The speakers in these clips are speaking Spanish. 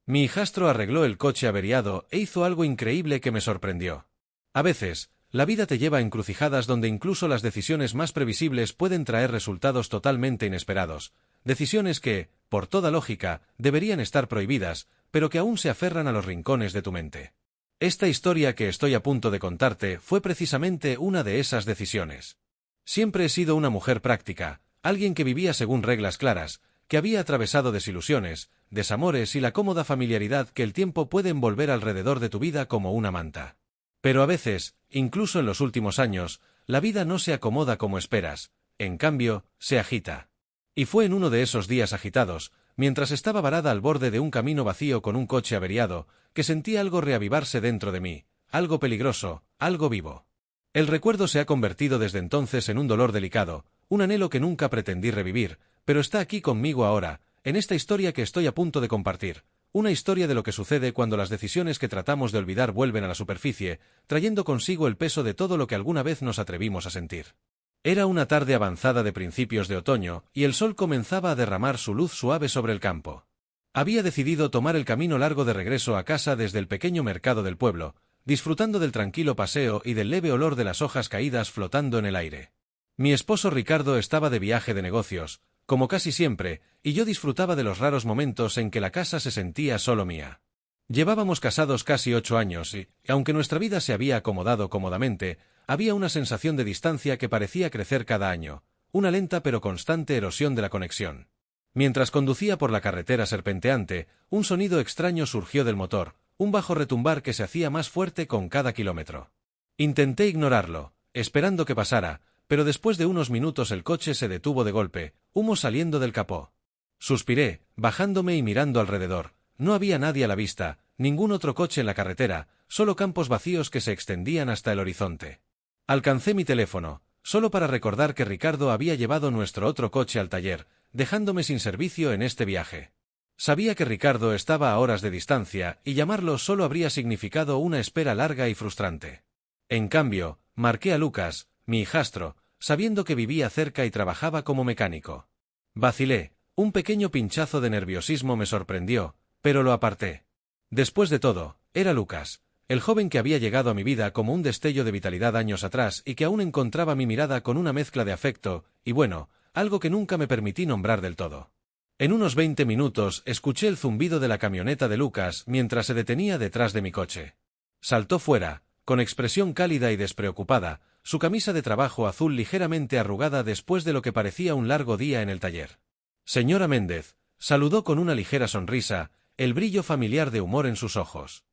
Mi hijastro arregló el coche averiado e hizo algo increíble que me sorprendió. A veces, la vida te lleva a encrucijadas donde incluso las decisiones más previsibles pueden traer resultados totalmente inesperados, decisiones que, por toda lógica, deberían estar prohibidas, pero que aún se aferran a los rincones de tu mente. Esta historia que estoy a punto de contarte fue precisamente una de esas decisiones. Siempre he sido una mujer práctica, alguien que vivía según reglas claras, que había atravesado desilusiones, desamores y la cómoda familiaridad que el tiempo puede envolver alrededor de tu vida como una manta. Pero a veces, incluso en los últimos años, la vida no se acomoda como esperas, en cambio, se agita. Y fue en uno de esos días agitados, mientras estaba varada al borde de un camino vacío con un coche averiado, que sentí algo reavivarse dentro de mí, algo peligroso, algo vivo. El recuerdo se ha convertido desde entonces en un dolor delicado, un anhelo que nunca pretendí revivir, pero está aquí conmigo ahora, en esta historia que estoy a punto de compartir, una historia de lo que sucede cuando las decisiones que tratamos de olvidar vuelven a la superficie, trayendo consigo el peso de todo lo que alguna vez nos atrevimos a sentir. Era una tarde avanzada de principios de otoño, y el sol comenzaba a derramar su luz suave sobre el campo. Había decidido tomar el camino largo de regreso a casa desde el pequeño mercado del pueblo, disfrutando del tranquilo paseo y del leve olor de las hojas caídas flotando en el aire. Mi esposo Ricardo estaba de viaje de negocios, como casi siempre, y yo disfrutaba de los raros momentos en que la casa se sentía solo mía. Llevábamos casados casi 8 años y, aunque nuestra vida se había acomodado cómodamente, había una sensación de distancia que parecía crecer cada año, una lenta pero constante erosión de la conexión. Mientras conducía por la carretera serpenteante, un sonido extraño surgió del motor, un bajo retumbar que se hacía más fuerte con cada kilómetro. Intenté ignorarlo, esperando que pasara, pero después de unos minutos el coche se detuvo de golpe, humo saliendo del capó. Suspiré, bajándome y mirando alrededor. No había nadie a la vista, ningún otro coche en la carretera, solo campos vacíos que se extendían hasta el horizonte. Alcancé mi teléfono, solo para recordar que Ricardo había llevado nuestro otro coche al taller, dejándome sin servicio en este viaje. Sabía que Ricardo estaba a horas de distancia, y llamarlo solo habría significado una espera larga y frustrante. En cambio, marqué a Lucas, mi hijastro, sabiendo que vivía cerca y trabajaba como mecánico. Vacilé, un pequeño pinchazo de nerviosismo me sorprendió, pero lo aparté. Después de todo, era Lucas, el joven que había llegado a mi vida como un destello de vitalidad años atrás y que aún encontraba mi mirada con una mezcla de afecto, y bueno, algo que nunca me permití nombrar del todo. En unos 20 minutos escuché el zumbido de la camioneta de Lucas mientras se detenía detrás de mi coche. Saltó fuera, con expresión cálida y despreocupada, su camisa de trabajo azul ligeramente arrugada después de lo que parecía un largo día en el taller. Señora Méndez, saludó con una ligera sonrisa, el brillo familiar de humor en sus ojos.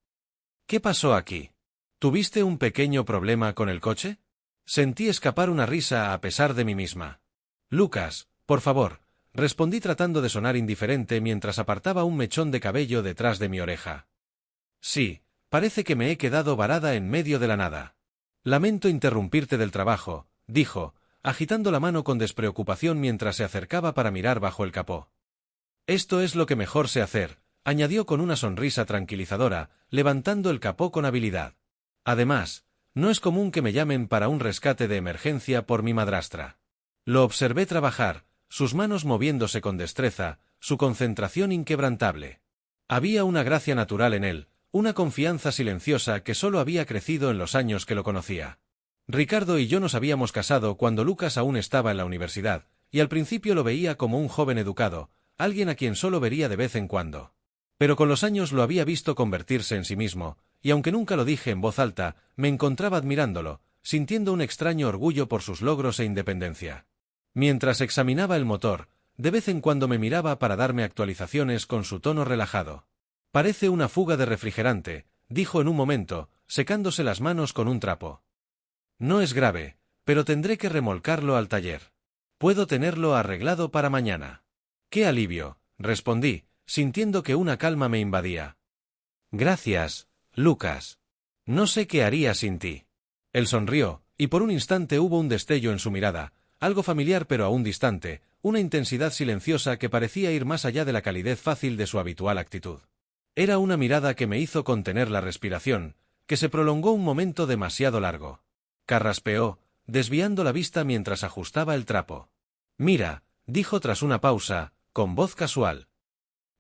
¿Qué pasó aquí? ¿Tuviste un pequeño problema con el coche? Sentí escapar una risa a pesar de mí misma. Lucas, por favor, respondí tratando de sonar indiferente mientras apartaba un mechón de cabello detrás de mi oreja. Sí, parece que me he quedado varada en medio de la nada. Lamento interrumpirte del trabajo, dijo, agitando la mano con despreocupación mientras se acercaba para mirar bajo el capó. Esto es lo que mejor sé hacer, añadió con una sonrisa tranquilizadora, levantando el capó con habilidad. Además, no es común que me llamen para un rescate de emergencia por mi madrastra. Lo observé trabajar, sus manos moviéndose con destreza, su concentración inquebrantable. Había una gracia natural en él, una confianza silenciosa que solo había crecido en los años que lo conocía. Ricardo y yo nos habíamos casado cuando Lucas aún estaba en la universidad, y al principio lo veía como un joven educado, alguien a quien solo vería de vez en cuando. Pero con los años lo había visto convertirse en sí mismo, y aunque nunca lo dije en voz alta, me encontraba admirándolo, sintiendo un extraño orgullo por sus logros e independencia. Mientras examinaba el motor, de vez en cuando me miraba para darme actualizaciones con su tono relajado. Parece una fuga de refrigerante, dijo en un momento, secándose las manos con un trapo. No es grave, pero tendré que remolcarlo al taller. Puedo tenerlo arreglado para mañana. ¡Qué alivio!, respondí, sintiendo que una calma me invadía. Gracias, Lucas. No sé qué haría sin ti. Él sonrió, y por un instante hubo un destello en su mirada, algo familiar pero aún distante, una intensidad silenciosa que parecía ir más allá de la calidez fácil de su habitual actitud. Era una mirada que me hizo contener la respiración, que se prolongó un momento demasiado largo. Carraspeó, desviando la vista mientras ajustaba el trapo. Mira, dijo tras una pausa, con voz casual.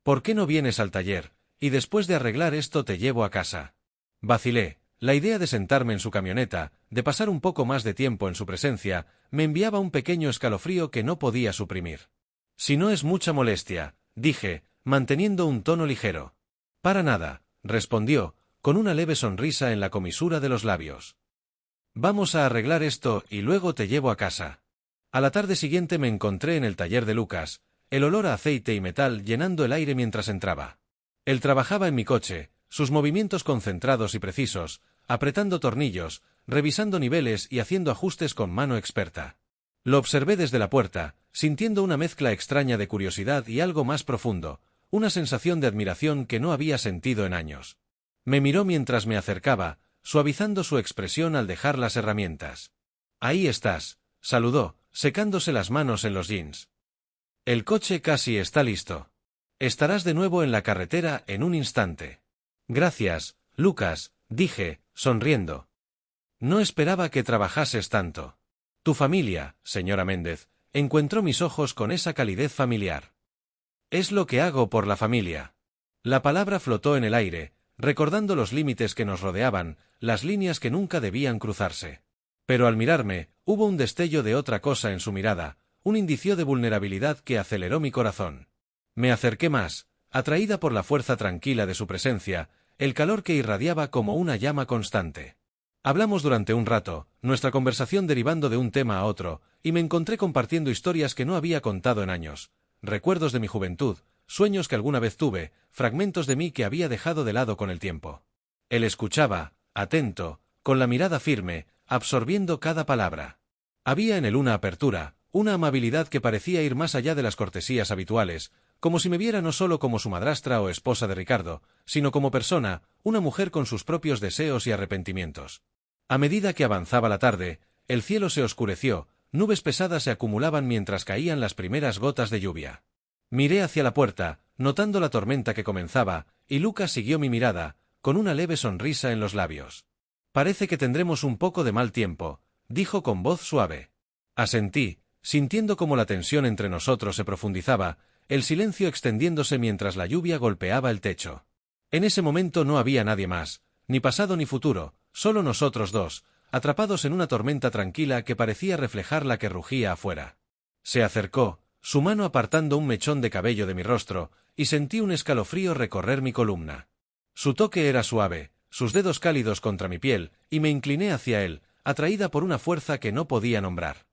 ¿Por qué no vienes al taller? y después de arreglar esto te llevo a casa. Vacilé. La idea de sentarme en su camioneta, de pasar un poco más de tiempo en su presencia, me enviaba un pequeño escalofrío que no podía suprimir. Si no es mucha molestia, dije, manteniendo un tono ligero. Para nada, respondió, con una leve sonrisa en la comisura de los labios. Vamos a arreglar esto y luego te llevo a casa. A la tarde siguiente me encontré en el taller de Lucas, el olor a aceite y metal llenando el aire mientras entraba. Él trabajaba en mi coche, sus movimientos concentrados y precisos, apretando tornillos, revisando niveles y haciendo ajustes con mano experta. Lo observé desde la puerta, sintiendo una mezcla extraña de curiosidad y algo más profundo, una sensación de admiración que no había sentido en años. Me miró mientras me acercaba, suavizando su expresión al dejar las herramientas. Ahí estás, saludó, secándose las manos en los jeans. El coche casi está listo. Estarás de nuevo en la carretera en un instante. Gracias, Lucas, dije, sonriendo. No esperaba que trabajases tanto. Tu familia, señora Méndez, encontró mis ojos con esa calidez familiar. Es lo que hago por la familia. La palabra flotó en el aire, recordando los límites que nos rodeaban, las líneas que nunca debían cruzarse. Pero al mirarme, hubo un destello de otra cosa en su mirada, un indicio de vulnerabilidad que aceleró mi corazón. Me acerqué más, atraída por la fuerza tranquila de su presencia, el calor que irradiaba como una llama constante. Hablamos durante un rato, nuestra conversación derivando de un tema a otro, y me encontré compartiendo historias que no había contado en años, recuerdos de mi juventud, sueños que alguna vez tuve, fragmentos de mí que había dejado de lado con el tiempo. Él escuchaba, atento, con la mirada firme, absorbiendo cada palabra. Había en él una apertura, una amabilidad que parecía ir más allá de las cortesías habituales, como si me viera no solo como su madrastra o esposa de Ricardo, sino como persona, una mujer con sus propios deseos y arrepentimientos. A medida que avanzaba la tarde, el cielo se oscureció, nubes pesadas se acumulaban mientras caían las primeras gotas de lluvia. Miré hacia la puerta, notando la tormenta que comenzaba, y Lucas siguió mi mirada, con una leve sonrisa en los labios. Parece que tendremos un poco de mal tiempo, dijo con voz suave. Asentí, sintiendo como la tensión entre nosotros se profundizaba, el silencio extendiéndose mientras la lluvia golpeaba el techo. En ese momento no había nadie más, ni pasado ni futuro, solo nosotros dos, atrapados en una tormenta tranquila que parecía reflejar la que rugía afuera. Se acercó, su mano apartando un mechón de cabello de mi rostro, y sentí un escalofrío recorrer mi columna. Su toque era suave, sus dedos cálidos contra mi piel, y me incliné hacia él, atraída por una fuerza que no podía nombrar.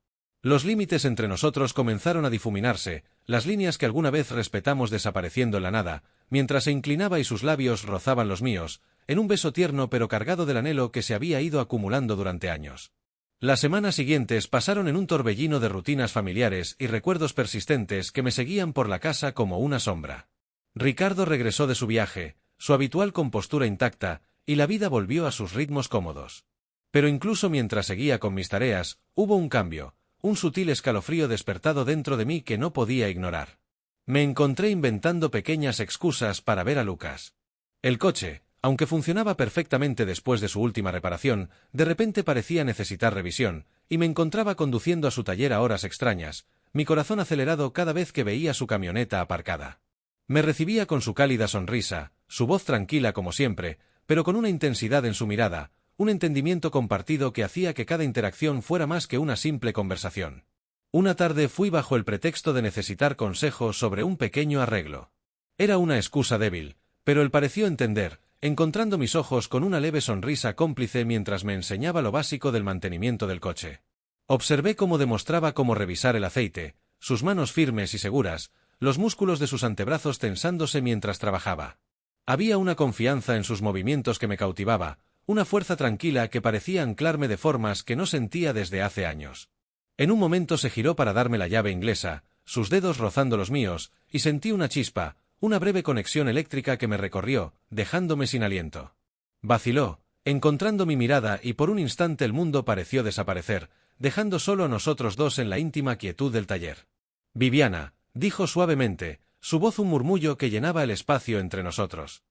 Los límites entre nosotros comenzaron a difuminarse, las líneas que alguna vez respetamos desapareciendo en la nada, mientras se inclinaba y sus labios rozaban los míos, en un beso tierno pero cargado del anhelo que se había ido acumulando durante años. Las semanas siguientes pasaron en un torbellino de rutinas familiares y recuerdos persistentes que me seguían por la casa como una sombra. Ricardo regresó de su viaje, su habitual compostura intacta, y la vida volvió a sus ritmos cómodos. Pero incluso mientras seguía con mis tareas, hubo un cambio, un sutil escalofrío despertado dentro de mí que no podía ignorar. Me encontré inventando pequeñas excusas para ver a Lucas. El coche, aunque funcionaba perfectamente después de su última reparación, de repente parecía necesitar revisión, y me encontraba conduciendo a su taller a horas extrañas, mi corazón acelerado cada vez que veía su camioneta aparcada. Me recibía con su cálida sonrisa, su voz tranquila como siempre, pero con una intensidad en su mirada, un entendimiento compartido que hacía que cada interacción fuera más que una simple conversación. Una tarde fui bajo el pretexto de necesitar consejos sobre un pequeño arreglo. Era una excusa débil, pero él pareció entender, encontrando mis ojos con una leve sonrisa cómplice mientras me enseñaba lo básico del mantenimiento del coche. Observé cómo demostraba cómo revisar el aceite, sus manos firmes y seguras, los músculos de sus antebrazos tensándose mientras trabajaba. Había una confianza en sus movimientos que me cautivaba, una fuerza tranquila que parecía anclarme de formas que no sentía desde hace años. En un momento se giró para darme la llave inglesa, sus dedos rozando los míos, y sentí una chispa, una breve conexión eléctrica que me recorrió, dejándome sin aliento. Vaciló, encontrando mi mirada y por un instante el mundo pareció desaparecer, dejando solo a nosotros dos en la íntima quietud del taller. Viviana, dijo suavemente, su voz un murmullo que llenaba el espacio entre nosotros.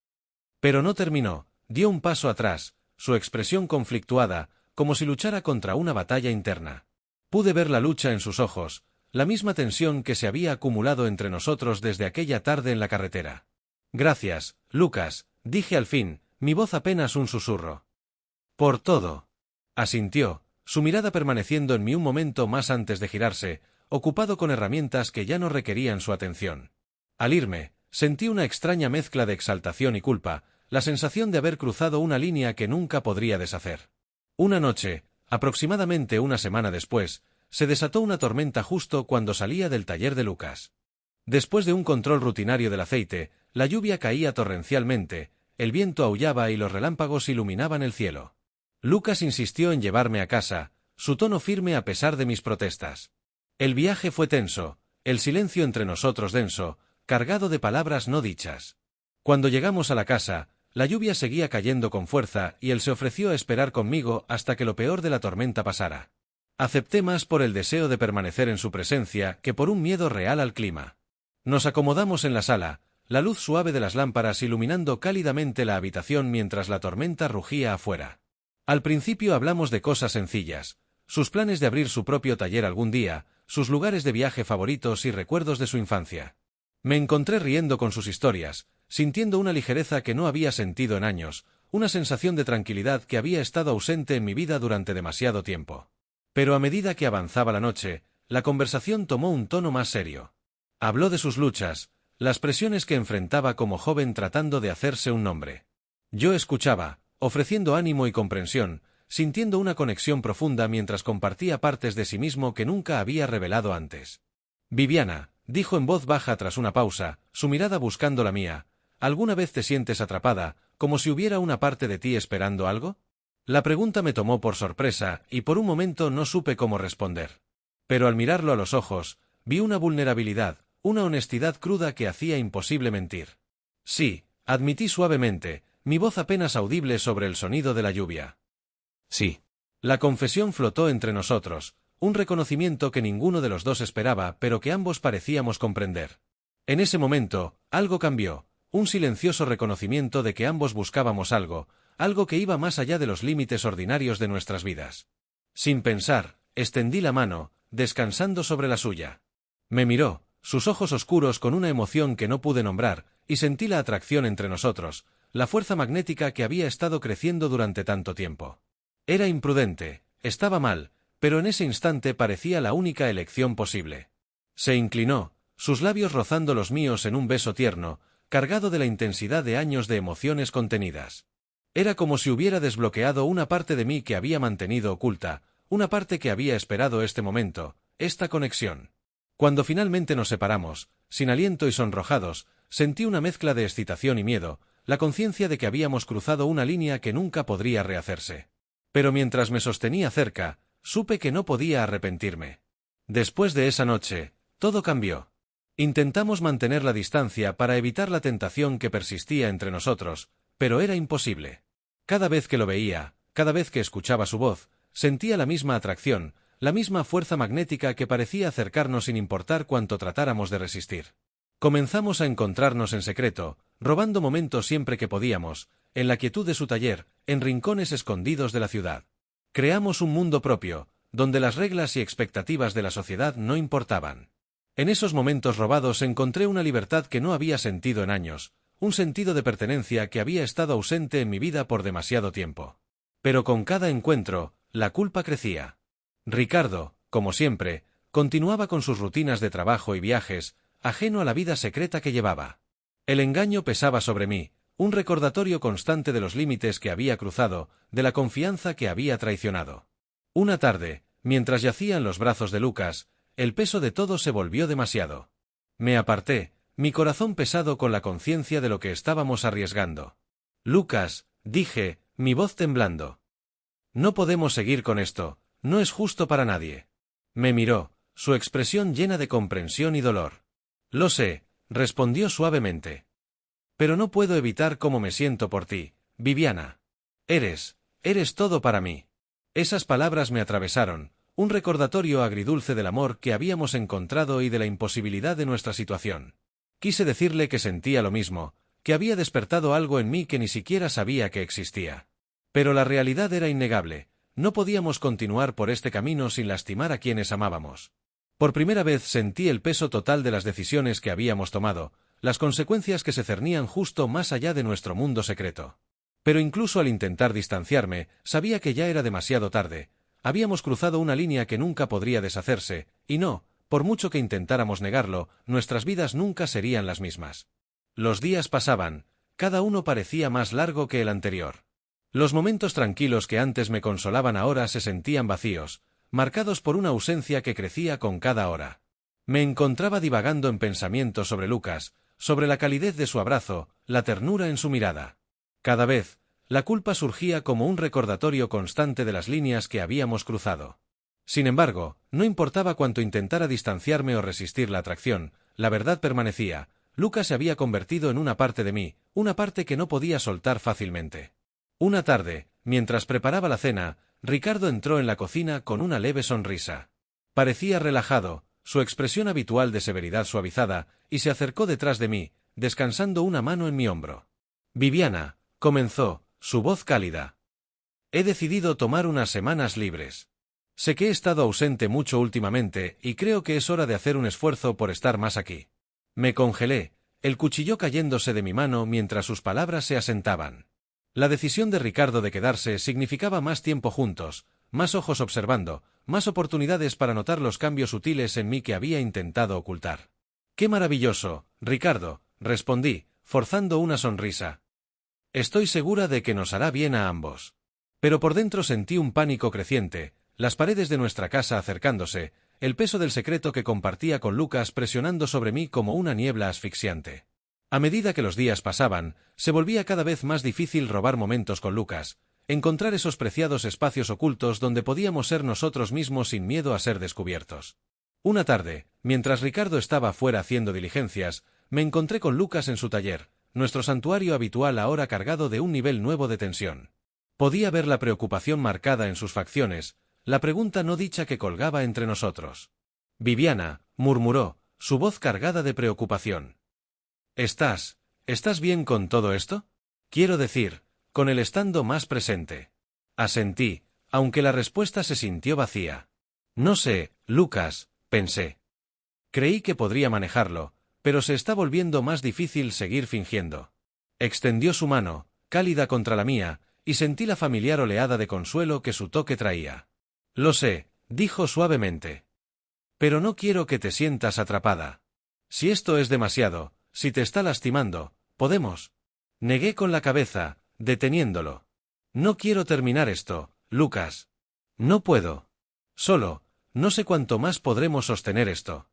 Pero no terminó, dio un paso atrás, su expresión conflictuada, como si luchara contra una batalla interna. Pude ver la lucha en sus ojos, la misma tensión que se había acumulado entre nosotros desde aquella tarde en la carretera. Gracias, Lucas, dije al fin, mi voz apenas un susurro. Por todo. Asintió, su mirada permaneciendo en mí un momento más antes de girarse, ocupado con herramientas que ya no requerían su atención. Al irme, sentí una extraña mezcla de exaltación y culpa, la sensación de haber cruzado una línea que nunca podría deshacer. Una noche, aproximadamente una semana después, se desató una tormenta justo cuando salía del taller de Lucas. Después de un control rutinario del aceite, la lluvia caía torrencialmente, el viento aullaba y los relámpagos iluminaban el cielo. Lucas insistió en llevarme a casa, su tono firme a pesar de mis protestas. El viaje fue tenso, el silencio entre nosotros denso, cargado de palabras no dichas. Cuando llegamos a la casa, la lluvia seguía cayendo con fuerza y él se ofreció a esperar conmigo hasta que lo peor de la tormenta pasara. Acepté más por el deseo de permanecer en su presencia que por un miedo real al clima. Nos acomodamos en la sala, la luz suave de las lámparas iluminando cálidamente la habitación mientras la tormenta rugía afuera. Al principio hablamos de cosas sencillas, sus planes de abrir su propio taller algún día, sus lugares de viaje favoritos y recuerdos de su infancia. Me encontré riendo con sus historias, sintiendo una ligereza que no había sentido en años, una sensación de tranquilidad que había estado ausente en mi vida durante demasiado tiempo. Pero a medida que avanzaba la noche, la conversación tomó un tono más serio. Habló de sus luchas, las presiones que enfrentaba como joven tratando de hacerse un nombre. Yo escuchaba, ofreciendo ánimo y comprensión, sintiendo una conexión profunda mientras compartía partes de sí mismo que nunca había revelado antes. Viviana, dijo en voz baja tras una pausa, su mirada buscando la mía, ¿alguna vez te sientes atrapada, como si hubiera una parte de ti esperando algo? La pregunta me tomó por sorpresa y por un momento no supe cómo responder. Pero al mirarlo a los ojos, vi una vulnerabilidad, una honestidad cruda que hacía imposible mentir. Sí, admití suavemente, mi voz apenas audible sobre el sonido de la lluvia. Sí. La confesión flotó entre nosotros, un reconocimiento que ninguno de los dos esperaba pero que ambos parecíamos comprender. En ese momento, algo cambió, un silencioso reconocimiento de que ambos buscábamos algo, algo que iba más allá de los límites ordinarios de nuestras vidas. Sin pensar, extendí la mano, descansando sobre la suya. Me miró, sus ojos oscuros con una emoción que no pude nombrar, y sentí la atracción entre nosotros, la fuerza magnética que había estado creciendo durante tanto tiempo. Era imprudente, estaba mal, pero en ese instante parecía la única elección posible. Se inclinó, sus labios rozando los míos en un beso tierno, cargado de la intensidad de años de emociones contenidas. Era como si hubiera desbloqueado una parte de mí que había mantenido oculta, una parte que había esperado este momento, esta conexión. Cuando finalmente nos separamos, sin aliento y sonrojados, sentí una mezcla de excitación y miedo, la conciencia de que habíamos cruzado una línea que nunca podría rehacerse. Pero mientras me sostenía cerca, supe que no podía arrepentirme. Después de esa noche, todo cambió. Intentamos mantener la distancia para evitar la tentación que persistía entre nosotros, pero era imposible. Cada vez que lo veía, cada vez que escuchaba su voz, sentía la misma atracción, la misma fuerza magnética que parecía acercarnos sin importar cuánto tratáramos de resistir. Comenzamos a encontrarnos en secreto, robando momentos siempre que podíamos, en la quietud de su taller, en rincones escondidos de la ciudad. Creamos un mundo propio, donde las reglas y expectativas de la sociedad no importaban. En esos momentos robados encontré una libertad que no había sentido en años, un sentido de pertenencia que había estado ausente en mi vida por demasiado tiempo. Pero con cada encuentro, la culpa crecía. Ricardo, como siempre, continuaba con sus rutinas de trabajo y viajes, ajeno a la vida secreta que llevaba. El engaño pesaba sobre mí, un recordatorio constante de los límites que había cruzado, de la confianza que había traicionado. Una tarde, mientras yacía en los brazos de Lucas, el peso de todo se volvió demasiado. Me aparté, mi corazón pesado con la conciencia de lo que estábamos arriesgando. Lucas, dije, mi voz temblando. No podemos seguir con esto, no es justo para nadie. Me miró, su expresión llena de comprensión y dolor. Lo sé, respondió suavemente. Pero no puedo evitar cómo me siento por ti, Viviana. Eres todo para mí. Esas palabras me atravesaron, un recordatorio agridulce del amor que habíamos encontrado y de la imposibilidad de nuestra situación. Quise decirle que sentía lo mismo, que había despertado algo en mí que ni siquiera sabía que existía. Pero la realidad era innegable, no podíamos continuar por este camino sin lastimar a quienes amábamos. Por primera vez sentí el peso total de las decisiones que habíamos tomado, las consecuencias que se cernían justo más allá de nuestro mundo secreto. Pero incluso al intentar distanciarme, sabía que ya era demasiado tarde. Habíamos cruzado una línea que nunca podría deshacerse, y no, por mucho que intentáramos negarlo, nuestras vidas nunca serían las mismas. Los días pasaban, cada uno parecía más largo que el anterior. Los momentos tranquilos que antes me consolaban ahora se sentían vacíos, marcados por una ausencia que crecía con cada hora. Me encontraba divagando en pensamientos sobre Lucas, sobre la calidez de su abrazo, la ternura en su mirada. Cada vez, la culpa surgía como un recordatorio constante de las líneas que habíamos cruzado. Sin embargo, no importaba cuánto intentara distanciarme o resistir la atracción, la verdad permanecía. Lucas se había convertido en una parte de mí, una parte que no podía soltar fácilmente. Una tarde, mientras preparaba la cena, Ricardo entró en la cocina con una leve sonrisa. Parecía relajado, su expresión habitual de severidad suavizada, y se acercó detrás de mí, descansando una mano en mi hombro. «Viviana», comenzó, su voz cálida. «He decidido tomar unas semanas libres. Sé que he estado ausente mucho últimamente y creo que es hora de hacer un esfuerzo por estar más aquí». Me congelé, el cuchillo cayéndose de mi mano mientras sus palabras se asentaban. La decisión de Ricardo de quedarse significaba más tiempo juntos, más ojos observando, más oportunidades para notar los cambios sutiles en mí que había intentado ocultar. «Qué maravilloso, Ricardo», respondí, forzando una sonrisa. «Estoy segura de que nos hará bien a ambos». Pero por dentro sentí un pánico creciente, las paredes de nuestra casa acercándose, el peso del secreto que compartía con Lucas presionando sobre mí como una niebla asfixiante. A medida que los días pasaban, se volvía cada vez más difícil robar momentos con Lucas, encontrar esos preciados espacios ocultos donde podíamos ser nosotros mismos sin miedo a ser descubiertos. Una tarde, mientras Ricardo estaba fuera haciendo diligencias, me encontré con Lucas en su taller, nuestro santuario habitual ahora cargado de un nivel nuevo de tensión. Podía ver la preocupación marcada en sus facciones, la pregunta no dicha que colgaba entre nosotros. «Viviana», murmuró, su voz cargada de preocupación. ¿Estás bien con todo esto? Quiero decir, con el estando más presente». Asentí, aunque la respuesta se sintió vacía. «No sé, Lucas», pensé. Creí que podría manejarlo, pero se está volviendo más difícil seguir fingiendo. Extendió su mano, cálida contra la mía, y sentí la familiar oleada de consuelo que su toque traía. «Lo sé», dijo suavemente. «Pero no quiero que te sientas atrapada. Si esto es demasiado, si te está lastimando, podemos». Negué con la cabeza, deteniéndolo. «No quiero terminar esto, Lucas. No puedo. Solo, no sé cuánto más podremos sostener esto».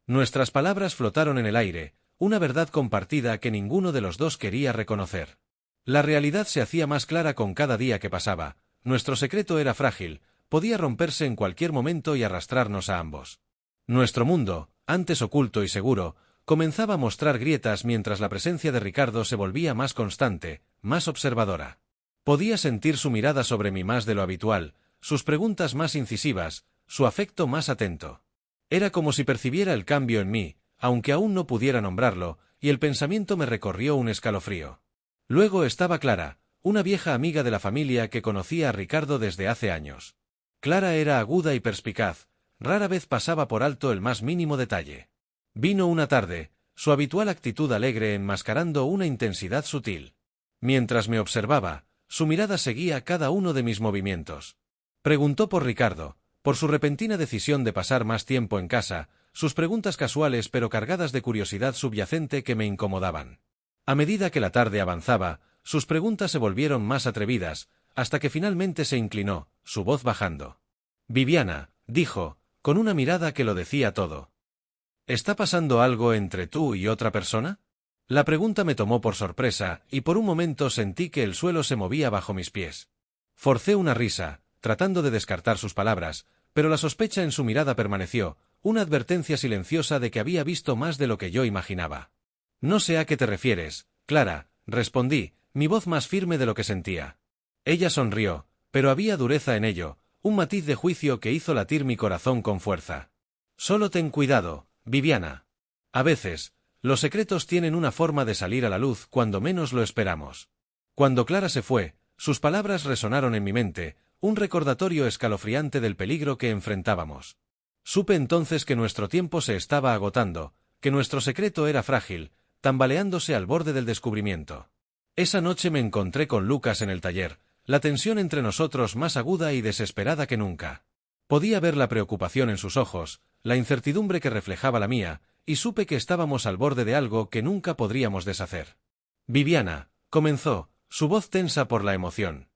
Nuestras palabras flotaron en el aire, una verdad compartida que ninguno de los dos quería reconocer. La realidad se hacía más clara con cada día que pasaba. Nuestro secreto era frágil, podía romperse en cualquier momento y arrastrarnos a ambos. Nuestro mundo, antes oculto y seguro, comenzaba a mostrar grietas mientras la presencia de Ricardo se volvía más constante, más observadora. Podía sentir su mirada sobre mí más de lo habitual, sus preguntas más incisivas, su afecto más atento. Era como si percibiera el cambio en mí, aunque aún no pudiera nombrarlo, y el pensamiento me recorrió un escalofrío. Luego estaba Clara, una vieja amiga de la familia que conocía a Ricardo desde hace años. Clara era aguda y perspicaz, rara vez pasaba por alto el más mínimo detalle. Vino una tarde, su habitual actitud alegre enmascarando una intensidad sutil. Mientras me observaba, su mirada seguía cada uno de mis movimientos. Preguntó por Ricardo, por su repentina decisión de pasar más tiempo en casa, sus preguntas casuales pero cargadas de curiosidad subyacente que me incomodaban. A medida que la tarde avanzaba, sus preguntas se volvieron más atrevidas, hasta que finalmente se inclinó, su voz bajando. «Viviana», dijo, con una mirada que lo decía todo. «¿Está pasando algo entre tú y otra persona?» La pregunta me tomó por sorpresa, y por un momento sentí que el suelo se movía bajo mis pies. Forcé una risa, tratando de descartar sus palabras, pero la sospecha en su mirada permaneció, una advertencia silenciosa de que había visto más de lo que yo imaginaba. «No sé a qué te refieres, Clara», respondí, mi voz más firme de lo que sentía. Ella sonrió, pero había dureza en ello, un matiz de juicio que hizo latir mi corazón con fuerza. «Solo ten cuidado, Viviana. A veces, los secretos tienen una forma de salir a la luz cuando menos lo esperamos». Cuando Clara se fue, sus palabras resonaron en mi mente, un recordatorio escalofriante del peligro que enfrentábamos. Supe entonces que nuestro tiempo se estaba agotando, que nuestro secreto era frágil, tambaleándose al borde del descubrimiento. Esa noche me encontré con Lucas en el taller, la tensión entre nosotros más aguda y desesperada que nunca. Podía ver la preocupación en sus ojos, la incertidumbre que reflejaba la mía, y supe que estábamos al borde de algo que nunca podríamos deshacer. Viviana, comenzó, su voz tensa por la emoción.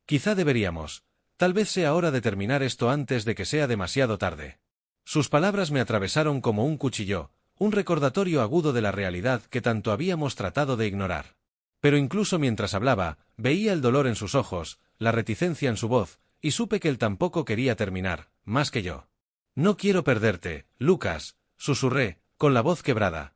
Quizá deberíamos. Tal vez sea hora de terminar esto antes de que sea demasiado tarde. Sus palabras me atravesaron como un cuchillo, un recordatorio agudo de la realidad que tanto habíamos tratado de ignorar. Pero incluso mientras hablaba, veía el dolor en sus ojos, la reticencia en su voz, y supe que él tampoco quería terminar, más que yo. No quiero perderte, Lucas, susurré, con la voz quebrada.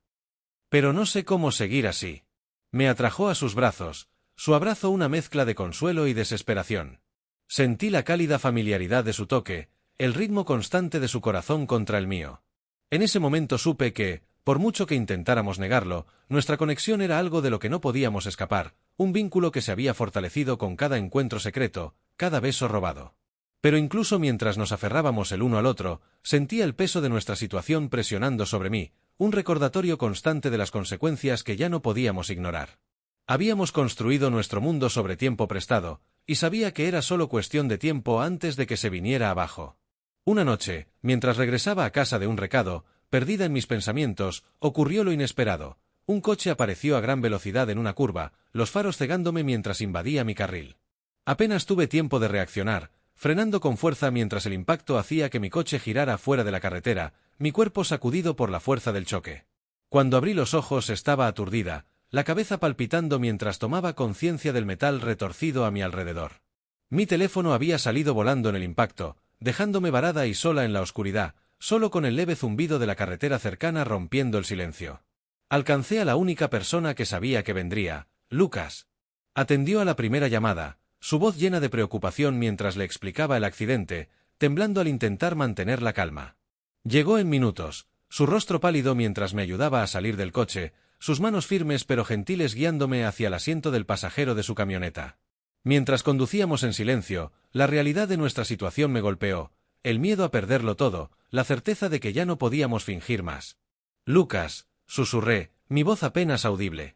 Pero no sé cómo seguir así. Me atrajo a sus brazos, su abrazo una mezcla de consuelo y desesperación. Sentí la cálida familiaridad de su toque, el ritmo constante de su corazón contra el mío. En ese momento supe que, por mucho que intentáramos negarlo, nuestra conexión era algo de lo que no podíamos escapar, un vínculo que se había fortalecido con cada encuentro secreto, cada beso robado. Pero incluso mientras nos aferrábamos el uno al otro, sentía el peso de nuestra situación presionando sobre mí, un recordatorio constante de las consecuencias que ya no podíamos ignorar. Habíamos construido nuestro mundo sobre tiempo prestado, y sabía que era solo cuestión de tiempo antes de que se viniera abajo. Una noche, mientras regresaba a casa de un recado, perdida en mis pensamientos, ocurrió lo inesperado. Un coche apareció a gran velocidad en una curva, los faros cegándome mientras invadía mi carril. Apenas tuve tiempo de reaccionar, frenando con fuerza mientras el impacto hacía que mi coche girara fuera de la carretera, mi cuerpo sacudido por la fuerza del choque. Cuando abrí los ojos estaba aturdida, la cabeza palpitando mientras tomaba conciencia del metal retorcido a mi alrededor. Mi teléfono había salido volando en el impacto, dejándome varada y sola en la oscuridad, solo con el leve zumbido de la carretera cercana rompiendo el silencio. Alcancé a la única persona que sabía que vendría, Lucas. Atendió a la primera llamada, su voz llena de preocupación mientras le explicaba el accidente, temblando al intentar mantener la calma. Llegó en minutos, su rostro pálido mientras me ayudaba a salir del coche, sus manos firmes pero gentiles guiándome hacia el asiento del pasajero de su camioneta. Mientras conducíamos en silencio, la realidad de nuestra situación me golpeó, el miedo a perderlo todo, la certeza de que ya no podíamos fingir más. Lucas, susurré, mi voz apenas audible.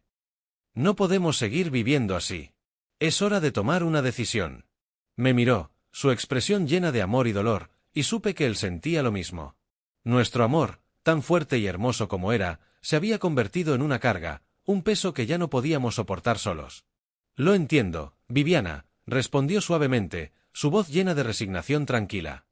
No podemos seguir viviendo así. Es hora de tomar una decisión. Me miró, su expresión llena de amor y dolor, y supe que él sentía lo mismo. Nuestro amor, tan fuerte y hermoso como era, se había convertido en una carga, un peso que ya no podíamos soportar solos. Lo entiendo, Viviana, respondió suavemente, su voz llena de resignación tranquila.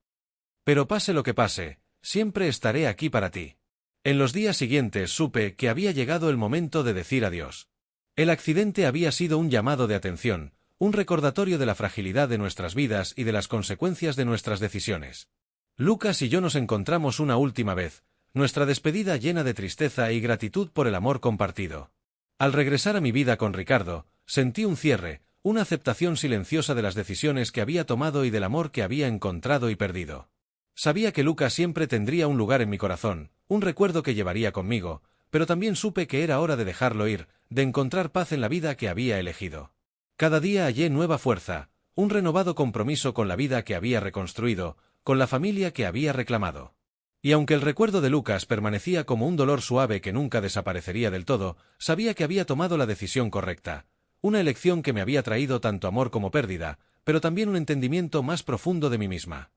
Pero pase lo que pase, siempre estaré aquí para ti. En los días siguientes supe que había llegado el momento de decir adiós. El accidente había sido un llamado de atención, un recordatorio de la fragilidad de nuestras vidas y de las consecuencias de nuestras decisiones. Lucas y yo nos encontramos una última vez, nuestra despedida llena de tristeza y gratitud por el amor compartido. Al regresar a mi vida con Ricardo, sentí un cierre, una aceptación silenciosa de las decisiones que había tomado y del amor que había encontrado y perdido. Sabía que Lucas siempre tendría un lugar en mi corazón, un recuerdo que llevaría conmigo, pero también supe que era hora de dejarlo ir, de encontrar paz en la vida que había elegido. Cada día hallé nueva fuerza, un renovado compromiso con la vida que había reconstruido, con la familia que había reclamado. Y aunque el recuerdo de Lucas permanecía como un dolor suave que nunca desaparecería del todo, sabía que había tomado la decisión correcta, una elección que me había traído tanto amor como pérdida, pero también un entendimiento más profundo de mí misma.